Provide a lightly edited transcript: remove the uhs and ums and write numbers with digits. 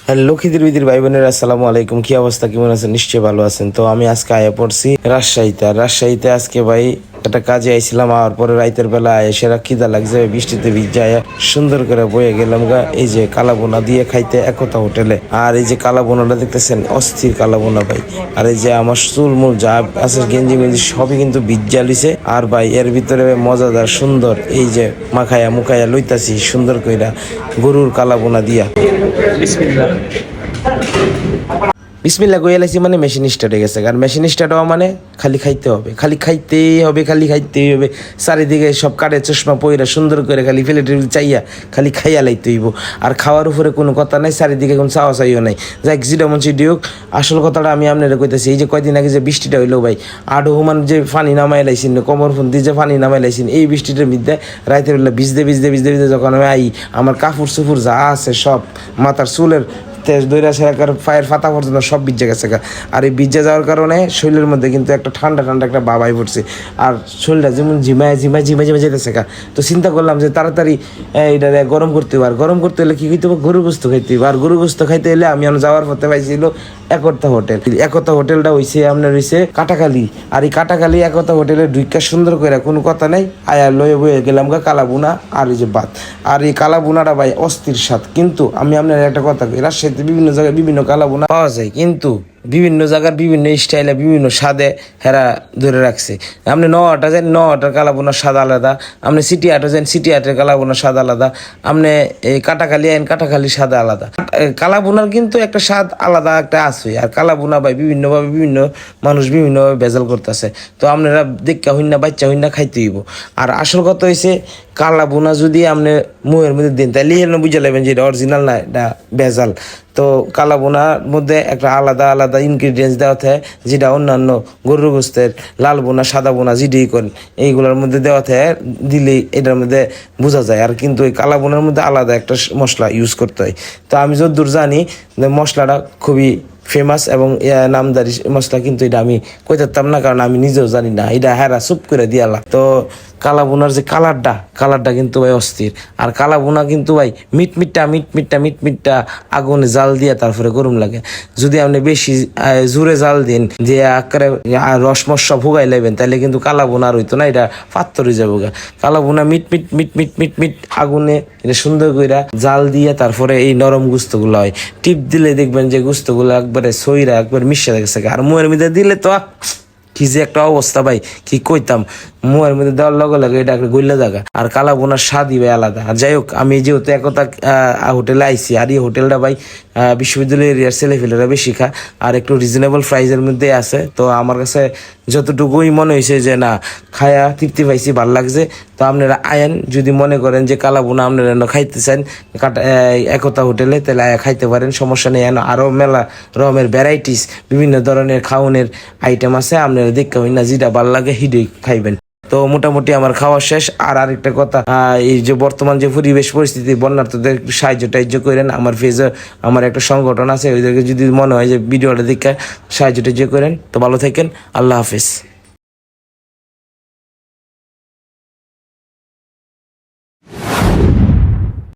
Hello Khidr ভাই বোনেরা, আসসালামু আলাইকুম। কি অবস্থা, কেমন আছেন? নিশ্চয়ই ভালো আছেন। তো আমি আজকে আয়া পড়ছি রাজশাহীতে। আর রাজশাহীতে আজকে ভাই একটা কাজে আইছিলাম। আর পরে রাইতের বেলা এসে খিদা লাগছে, বৃষ্টিতে ভিজায় সুন্দর করে বয়ে গেলাম গা এই যে কালাবোনা দিয়ে খাইতে একতা হোটেলে। আর এই যে কালাবোনাটা দেখতেছেন, অস্থির কালাবোনা ভাই। আর এই যে আমার চুল মুল যা আছে, গেঞ্জি মেঞ্জি সবই কিন্তু ভিজা লিছে। আর ভাই এর ভিতরে মজাদার সুন্দর এই যে মাখায়া মুখায়া লইতাছি সুন্দর কইরা গরুর কালাবোনা দিয়া। বিসমিল্লা কই এলাইছি মানে মেশিন স্টার্ট হয়ে গেছে। আর মেশিন স্টার্ট হওয়া মানে খালি খাইতে হবে, খালি খাইতেই হবে, খালি খাইতেই হবে। চারিদিকে সব কাঠে চশমা পইরা সুন্দর করে খালি ফেলে চাইয়া খালি খাইয়া লাইতে হইব। আর খাওয়ার উপরে কোনো কথা নাই, চারিদিকে কোনো চাওয়া চাইও নাই। যাই যেটা মন সেটি হোক। আসল কথাটা আমি আপনারা কইতেছি, এই যে কয়দিন আগে যে বৃষ্টিটা হইলো ভাই, আডো হুমান যে পানি নামাই লাইছেন, কোমর ফুন্দি যে পানি নামাই লাইছেন, এই বৃষ্টিটার মধ্যে রাইতের বেলা ভিজতে ভিজতে ভিজতে ভিজতে যখন আমি আই, আমার কাপড় চুপুর যা আছে সব, মাথার চুলের তেজ দইরা সেরাকার পায়ের ফাতা পর্যন্ত সব ভিজে গেছে। আর এই ভিজে যাওয়ার কারণে শরীরের মধ্যে কিন্তু একটা ঠান্ডা ঠান্ডা একটা বাবাই পড়ছে। আর শরীরটা যেমন ঝিমায় ঝিমায় ঝিমায় ঝিমায় যেতেছে। তো চিন্তা করলাম যে তাড়াতাড়ি এটা গরম করতে হবে। আর গরম করতে হলে কী খাইতে হবে? গরু গোস্ত খাইতে হবে। আর গরু গোস্ত খাইতে হলে আমি যাওয়ার পথে পাইছিল একতা হোটেল। একতা হোটেলটা হইছে আপনার হইছে কাটাখালী। আর এই কাটাখালী একতা হোটেলে ঢুইকা সুন্দর করে কোনো কথা নাই, আয়া লয়ে বয়ে গেলাম গা কালাবুনা আর এই যে ভাত। আর এই কালাবুনাটা ভাই অস্থির স্বাদ। কিন্তু আমি আপনার একটা কথা কই, রাজশাহীতে বিভিন্ন জায়গায় বিভিন্ন কালাবুনা পাওয়া যায়, কিন্তু বিভিন্ন জায়গার বিভিন্ন স্টাইলে বিভিন্ন স্বাদে হেরা ধরে রাখছে। আপনি নটা যান, নটার কালাবোনার স্বাদ আলাদা। আপনি সিটি হাটে যান, সিটি হাটের কালাবোনার স্বাদ আলাদা। আপনি এই কাটাখালি আইন, কাটাখালির স্বাদ আলাদা। কালাবোনার কিন্তু একটা স্বাদ আলাদা একটা আছে। আর কালাবোনা ভাই বিভিন্নভাবে বিভিন্ন মানুষ বিভিন্নভাবে ভেজাল করতেছে। তো আপনারা দেখা হইন না, বাচ্চা হইন না, খাইতে হইব। আর আসল কথা হয়েছে, কালাবোনা যদি আপনি মুহের মধ্যে দিন, তাহলে বুঝে লাগবেন যে এটা অরিজিনাল না, এটা ভেজাল। তো কালাবোনার মধ্যে একটা আলাদা আলাদা ইনগ্রিডিয়েন্টস দেওয়া থাকে, যেটা অন্যান্য গরুর গোস্তের লাল বোনা সাদা বোনা যেটাই করেন এইগুলোর মধ্যে দেওয়া থাকে, দিলেই এটার মধ্যে বোঝা যায়। আর কিন্তু ওই কালাবোনার মধ্যে আলাদা একটা মশলা ইউজ করতে হয়। তো আমি যতদূর জানি মশলাটা খুবই ফেমাস এবং নামদারি মশলা, কিন্তু এটা আমি কইতাম না, কারণ আমি নিজেও জানি না। এটা হেরা চুপ করে দিয়ালা। তো কালাবোনার যে কালারটা কিন্তু ভাই অস্থির। আর কালাবোনা কিন্তু ভাই মিটমিটটা আগুনে জাল দিয়া তারপরে গরম লাগে। যদি আপনি বেশি জোরে জাল দিন, যে আকারে রসমস্যা ভোগাই লাইবেন, তাহলে কিন্তু কালাবোনা আর হইতো না, এটা পাত্তর হয়ে যাবো গা। কালাবোনা মিট আগুনে এটা সুন্দর কইরা জাল দিয়ে তারপরে এই নরম গুস্তগুলো হয়। টিপ দিলে দেখবেন যে গুস্তগুলো একবারে সইরা একবার মিশে গেছে। আর মুয়ের মধ্যে দিলে তো কি যে একটা অবস্থা ভাই, কি কইতাম। মুয়ের মধ্যে দেওয়ার লগে লগে এটা একটা গইলা জায়গা। আর কালাবোনার স্বাদই ভাই আলাদা। আর যাই হোক, আমি যেহেতু একতা হোটেলে আইসি, আর এই হোটেলটা ভাই বিশ্ববিদ্যালয় এরিয়ার ছেলেফেলেরা বেশি খা, আর একটু রিজনেবল প্রাইসের মধ্যে আছে। তো আমার কাছে যতটুকুই মনে হয়েছে যে না, খায়া তৃপ্তি পাইছি, ভালো লাগছে। তো আপনারা আয়েন, যদি মনে করেন যে কালাবোনা আপনারা খাইতে চান একতা হোটেলে, তাহলে আয়া খাইতে পারেন, সমস্যা নেই। আরও মেলা রকমের ভ্যারাইটিস বিভিন্ন ধরনের খাওয়ানোর আইটেম আছে। আপনারা দেখবেন না, যেটা ভালো লাগে হিডেই খাইবেন। তো মোটামুটি আমার খাওয়া শেষ। আর আরেকটা কথা, এই যে বর্তমান যে পরিবেশ পরিস্থিতি, বন্যার্থদের একটু সাহায্য করেন। আমার ফেজে আমার একটা সংগঠন আছে, ওইদেরকে যদি মনে হয় যে ভিডিওটা দেখে সাহায্য করেন, তো ভালো থাকেন। আল্লাহ হাফেজ।